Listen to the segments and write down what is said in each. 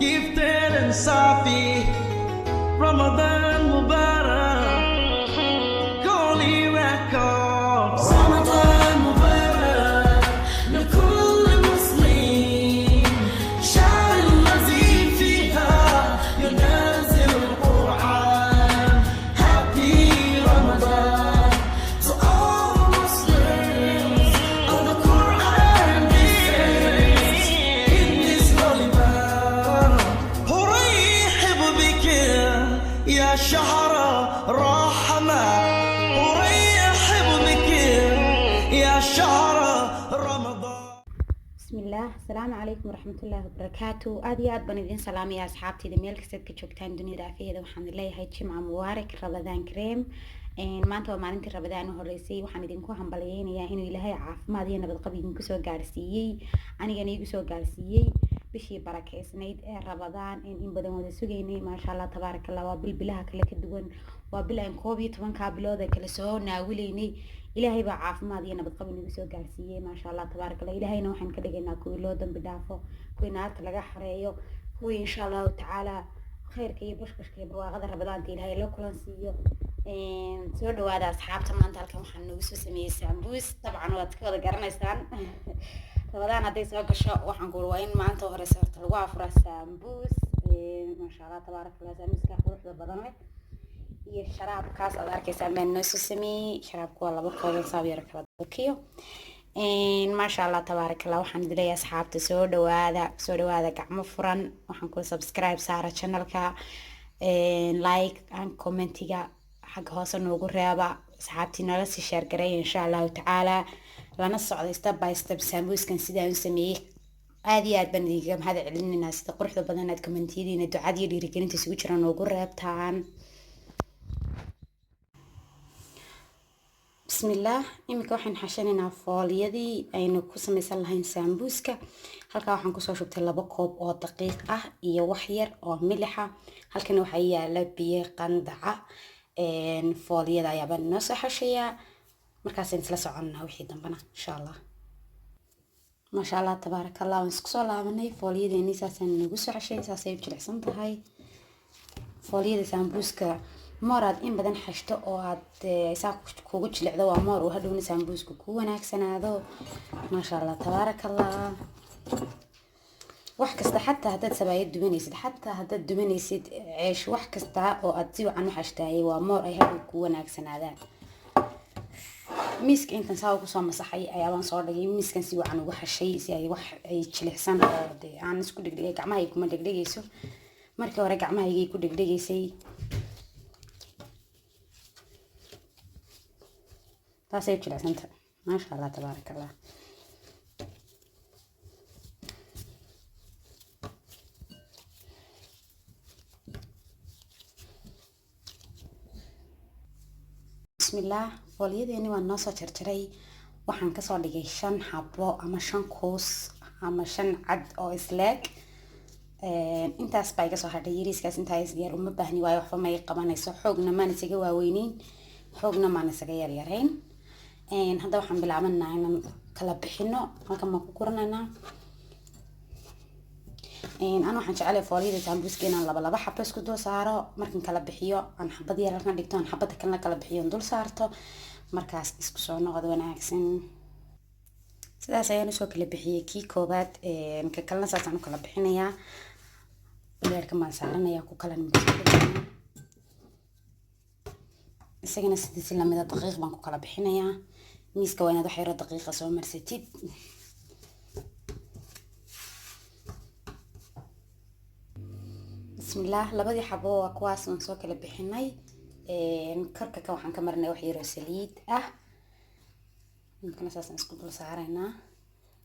gifted and Safi, Ramadan Mubarak, Goli Records. Ramadan Mubarak, لكل مسلم شعر الذي فيها ينزل القرآن. Happy Ramadan to all Muslims of the Quran descends in this holy month. أرحب بك يا شهر رحمة، أرحب بك يا شهر رمضان. بسم الله السلام عليكم ورحمة الله وبركاته. أدي أد بندين سلام يا أصحابتي دميل كسد كشوكتان دنيا دافية وحمد الله هاي جمعة مبارك رمضان كريم. ما أنتوا مالنتي رمضان وهالرئيسي وحمدين كوهم بليين يا إنه إلهي عاف ما دينا بالقبي نكسو جالسيي أنا جاني كسو جالسيي بشي بركة سنيد رمضان إن بدون هذا سجيني ما شاء الله تبارك الله وبالبلها كله كدوان وبلا إن كوبي طبعا كابلو ذا كل سو ناوليني إلهي بعاف ما دينا بالقبي نكسو جالسيي ما شاء الله تبارك الله إلهي نوحن كده جينا كويلو دم بدافو كوينات لقى حريو كوي إن شاء الله تعالى خير كي بوش كي بروا غدا رمضان إلهي لو كلن سيو soo dhawaada asxaabta maanta halkan waxaan noogu soo sameeyay sambuus dabcan waad ka wada garanaysaan rabadaan hadday soo gasho waxaan ku waa in maanta hore sarta lagu afuraa sambuus masha Allah tabarakallah sambuuska quruxda badan leh iyo sharaabkaas aad arkaysaan baan noo soo sameeyay sharaabku waa laba koob saab yar kala dakiyo masha Allah tabarakallah waxaan dilayaa asxaabta soo dhawaada gacmo furan waxaan ku subscribe saara channelka like and commentiga حق هوسن noogu reeba asxaabtii nala si share garay insha Allah taala lana socdo step by step sambuuskan sida aan sameeyay aad iyo aad baan idinka mahad celinayna sida quruxda badan aad commentiyadiina ducada iyo dhiirigelinta isugu jira noogu reebtaan bismillah imika waxaan xashanaynaa fooliyadii aynu ku samaysan lahayn sambuuska halka waxaan ku soo shubtay 2 koob oo daqiiq ah iyo wax yar oo milix ah halkan waxa yaala biyo qandaca fooliyada ayaa baan noo soo xashayaa markaas isla soconaa wixii dambana insha Allah ma sha Allah tabarakallah waan isku soo laabanay fooliyadeeni saasan nagu soo xashay saasay jilicsan tahay fooliyada sambuuska marad in badan xashto oo aad isaaq kugu jilicdo waa mar oo hadhowna sambuuska ku wanaagsanaado ma sha Allah tabarakallah wax kasta xataa haddaad sabaayad dubanaysid xataa haddaad dubanaysid ceesh wax kasta oo aad si wacan u xashtaayay waa moor ay hadhow ku wanaagsanaadaan miiska intan saa ugu soo masaxay ayaabaan soo dhigay miiskan si wacan ugu xashay si ay wax ay jilicsan oo aan isku dhigdhigay gacmaha kuma dhigdhigayso markii hore gacmahaygay ku dhigdhigaysay taasay jilicsanta maasha Allah tabarakallah bismillah fooliyadeenii waan noo soo jarjaray waxaan ka soo dhigay 5 xabo ama 5 kuus ama 5 cad oo isleeg intaas baa iga soo hadhay yariiskaas intaas diyaar uma baahni waayo waxba ma ay qabanayso xoogna maan isaga waaweynin xoogna maan isaga yaryarayn hadda waxaan bilaabanaa inaan kala bixino halkan ma ku guranaynaa أنا waxaan jecelahay fooliyada sambuuska inaan laba xabo isku dul saaro markan kala bixiyo aan xabad yar halkan dhigto aan xabada kalena kala bixiyo dul saarto markaas isku soo noqdo wanaagsan sidaas ayaan soo kala bixiyay kii koobaad ka kalena saasaan u kala bixinayaa leerka ma saaranayaa ku kala nimid isagana sidii la mid ah daqiiq baan ku kala bixinayaa miiska waa inaad wax yar daqiiqa soo marsatid بسم الله لبدي حبوا كواس من سوق لبحناي كركة كوحن كمرنا وحيرو سليد ممكن أساسا نسكت سعرنا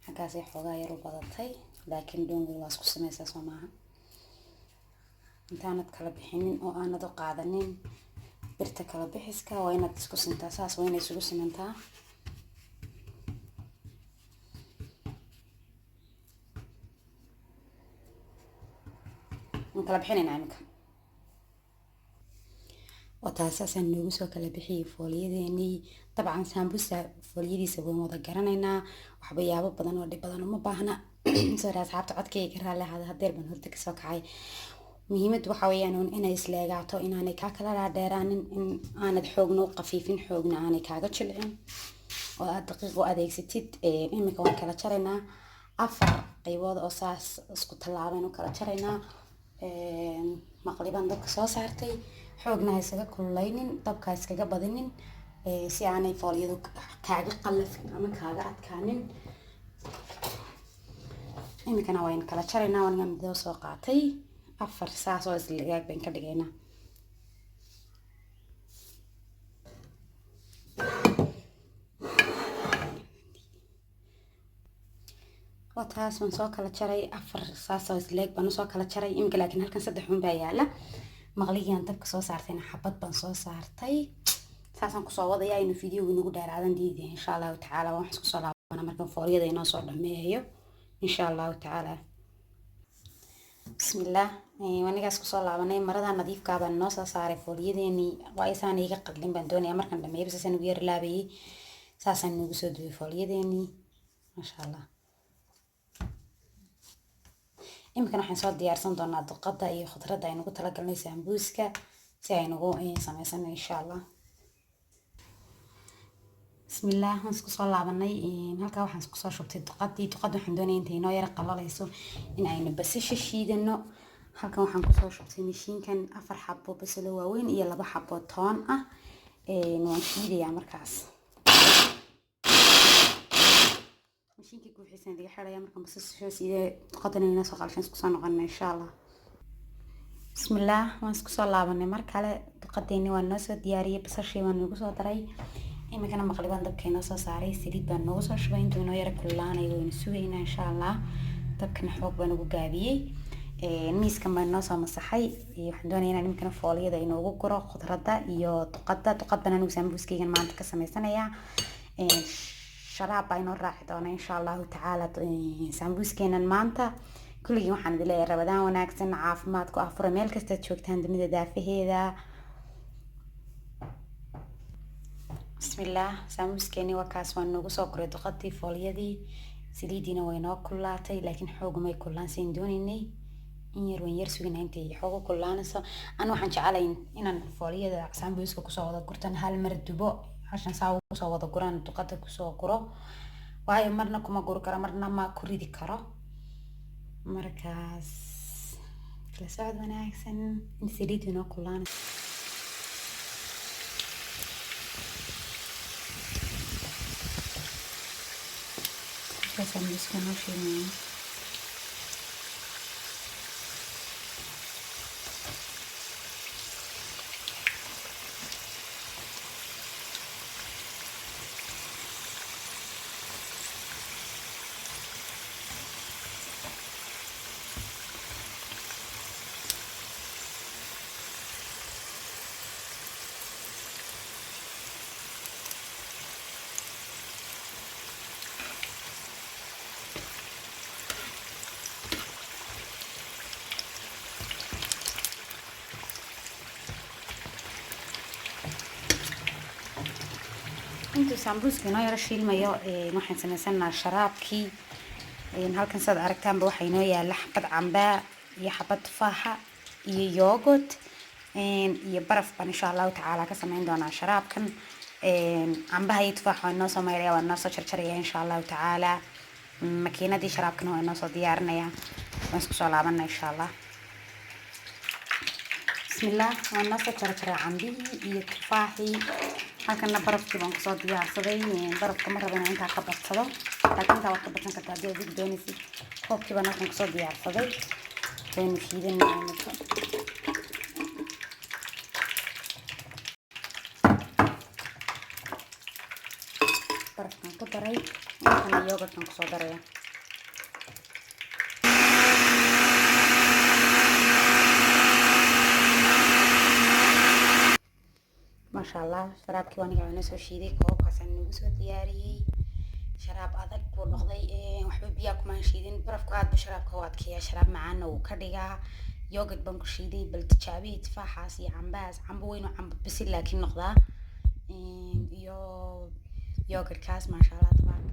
حاجة زي حوجاير وبضتي لكن دون واسكو سمي أساس معها انتانت كلبحنين أو أنا دو قاعدين برتا كلبحسكا وين تسكو سنتا أساس وين يسكو سنتا kala bixinayna imika wata asaasan nagu soo kala bixiyay fooliyadeeni dabcan sambuusa fooliyadiisa waan wada garanaynaa waxba yaabo badan oo dhib badan uma baahna sorry asxaabta codkayga ka raalli ahaada hadeer baan hurda kasoo kacay. muhiimadu waxa weeyaan inay isleegaato, inaanay kaa kala dhaadheeraanin, in aanad xoogna u qafiifin, xoogna aanay kaaga jilcin, oo aad daqiiq u adeegsatid. imika waan kala jaraynaa 4 qaybood oo saas isku tallaaban u kala jaraynaa. maqliban dabka soo saartay, xoogna ha iskaga kululeynin, dabka ha iskaga badinin, si aanay foolyadu kaaga qallafin ama kaaga adkaanin. imikana waan kala jaraynaa, waan midoo soo qaatay 4 saas oo isleegaag baan ka dhigaynaa. taas waan soo kala jaray 4 saas oo isleeg baan usoo kala jaray. imika laakiin halkan 3 xun baa yaala. maqligaan dabka soo saartayna xabad baan soo saartay. saasaan kusoo wadayaa inuu fiidiyowga inagu dheeraadan diiday insha allahu tacaala. waan isku soo laabana markan foolyada inoo soo dhameeyo insha allahu tacaala. bismillah. wanigaas kusoo laabanay, marada nadiifkaa baan noo soo saaray foolyadeeni. waa isaan iga qadlin baan doonayaa markan dhameeyo, saasaan ugu yar laabayay, saasaan nagu soo duway foolyadeeni masha allah. imikana waxaan soo diyaarsan doonaa duqada iyo khudradda aynu ugu talagalnay sambuuska si aynu ugu samaysano insha allah. bismillah. waan isku soo laabanay. halkaa waxaan isku soo shubtay duqadii. duqada waxaan doonaya intay inoo yara qalalayso in aynu basasha shiidano. halkan waxaan kusoo shubtay mishiinkan 4 xabo basalo waaweyn iyo 2 xabo toon ah. waan shiidayaa markaas. mishiinka guuxiisan diga xiraya markaan basasha shiiday duqadana inoo soo qalashan isku soo noqonay insha allah. bismillah. waan isku soo laabanay mar kale. duqadeeni waan noo soo diyaariyay, basashii waan nagu soo daray. imikana maqliban dabka inoo soo saaray, saliid baan noogu soo shubay. intuu inoo yara kululaanayo waynu sugaynaa insha allah. dabkana xoog baan ugu gaabiyey. miiskan baan noo soo masaxay. waxaan doonayaa inaan imikana foolyada inoogu guro khudradda iyo duqad baan anigu sambuuskaygan maanta ka samaysanayaa. sharaab baa inoo raaci doona insha allahu tacaala sambuuskeenan maanta. kulligiin waxaan idin leeyahay rabadaan wanaagsan, caafimaad ku afura meel kastaad joogtaan dunida daafaheeda. bismillah. sambuuskeeni waa kaas, waan noogu soo guray duqadii, foolyadii, saliidiina way noo kululaatay, laakiin xoogumay kululaansayn doonaynay. in yar waan yar sugina intay xoogo kululaanayso. ana waxaan jecelahay inaan foolyada sambuuska kusoo wada gurtan hal mar dubo, hashan saa kusoo wada guraan duqada kusoo guro, waayo marna kuma guri karo marna ma ku ridi karo. markaas kala socod wanaagsan. in saliid inoo kululaanayso. sambuuska noo shiilnayo. intuu sambuuska inoo yara shiilmayo waxaan samaysanaa sharaabkii. halkan saad aragtaanba waxaa inoo yaala xabad cambaa iyo xabad tufaaxa iyo yogurt iyo baraf baan insha allahu tacaala ka samayn doonaa sharaabkan. cambaha iyo tufaaxa waa inoo soo mayraya, waa inoo soo jarjaraya insha allahu tacaala. makiinadii sharaabkana waa inoo soo diyaarinaya. waan isku soo laabana insha allah. bismillah. waan noo soo jarjaray cambihii iyo tufaaxii. halkana barafkii baan kusoo diyaarsaday. barafka ma rabana intaa ka badsado, laakiin intaa waad ka badsan kartaa haddii adig doonaysid. koobkii baan halkan kusoo diyaarsaday. waynu shiidanaa. barafkaan ku daray, halkana yogurtkan kusoo daraya. maasha allah. sharaabkii waniga waa soo shiiday, koobkaasaan nagu soo diyaariyey. sharaab adag buu noqday, waxba biyaa kumaan shiidin. barafku aad buu sharaabka u adkeeyaa, sharaab macaana wuu ka dhigaa. yogurt baan ku shiiday, bal tijaabiyey tufaaxaas iyo cambahaas. cambo weyn oo cambo bisil laakiin noqdaa, iyo yogurtkaas maasha allah tabaaraka